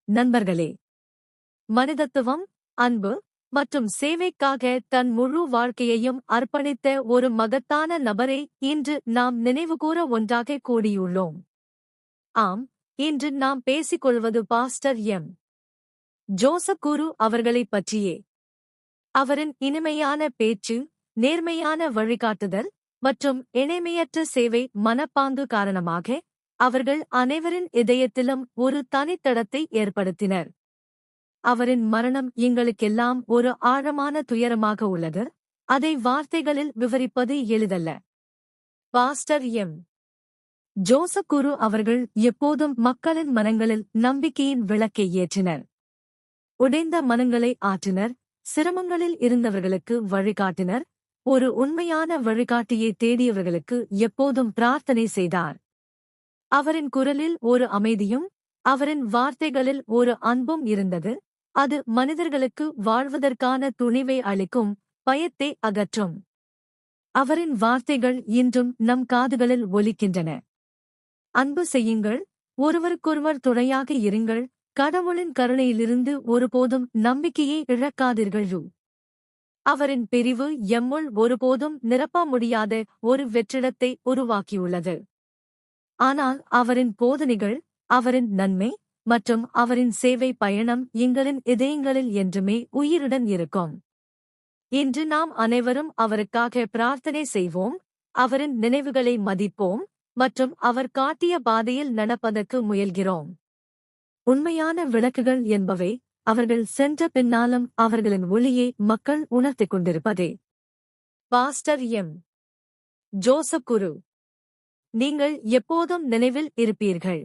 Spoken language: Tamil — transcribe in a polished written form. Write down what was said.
நண்பர்களே, மனிதத்துவம், அன்பு மற்றும் சேவைக்காக தன் முழு வாழ்க்கையையும் அர்ப்பணித்த ஒரு மகத்தான நபரை இன்று நாம் நினைவுகூர ஒன்றாக கூடியுள்ளோம். ஆம், இன்று நாம் பேசிக்கொள்வது பாஸ்டர் எம். ஜோசப் குரு அவர்களைப் பற்றியே. அவரின் இனிமையான பேச்சு, நேர்மையான வழிகாட்டுதல் மற்றும் இணைமையற்ற சேவை மனப்பாங்கு காரணமாக அவர்கள் அனைவரின் இதயத்திலும் ஒரு தனித்தடத்தை ஏற்படுத்தினர். அவரின் மரணம் எங்களுக்கெல்லாம் ஒரு ஆழமான துயரமாக உள்ளது. அதை வார்த்தைகளில் விவரிப்பது எளிதல்ல. Pastor M. ஜோசப் குரு அவர்கள் எப்போதும் மக்களின் மனங்களில் நம்பிக்கையின் விளக்கை ஏற்றினர். உடைந்த மனங்களை ஆற்றினர், சிரமங்களில் இருந்தவர்களுக்கு வழிகாட்டினர், ஒரு உண்மையான வழிகாட்டியை தேடியவர்களுக்கு எப்போதும் பிரார்த்தனை செய்தார். அவரின் குரலில் ஒரு அமைதியும், அவரின் வார்த்தைகளில் ஒரு அன்பும் இருந்தது. அது மனிதர்களுக்கு வாழ்வதற்கான துணிவை அளிக்கும், பயத்தை அகற்றும். அவரின் வார்த்தைகள் இன்றும் நம் காதுகளில் ஒலிக்கின்றன. அன்பு செய்யுங்கள், ஒருவருக்கொருவர் துணையாக இருங்கள், கடவுளின் கருணையிலிருந்து ஒருபோதும் நம்பிக்கையை இழக்காதீர்கள். அவரின் பிரிவு எம்முள் ஒருபோதும் நிரப்ப முடியாத ஒரு வெற்றிடத்தை உருவாக்கியுள்ளது. ஆனால் அவரின் போதனைகள், அவரின் நன்மை மற்றும் அவரின் சேவை பயணம் எங்களின் இதயங்களில் என்றுமே உயிருடன் இருக்கும். இன்று நாம் அனைவரும் அவருக்காக பிரார்த்தனை செய்வோம், அவரின் நினைவுகளை மதிப்போம் மற்றும் அவர் காட்டிய பாதையில் நடப்பதற்கு முயல்கிறோம். உண்மையான விளக்குகள் என்பவை அவர்கள் சென்ற பின்னாலும் அவர்களின் ஒளியை மக்கள் உணர்த்திக் கொண்டிருப்பதே. Pastor M. ஜோசப் குரு, நீங்கள் எப்போதும் நினைவில் இருப்பீர்கள்.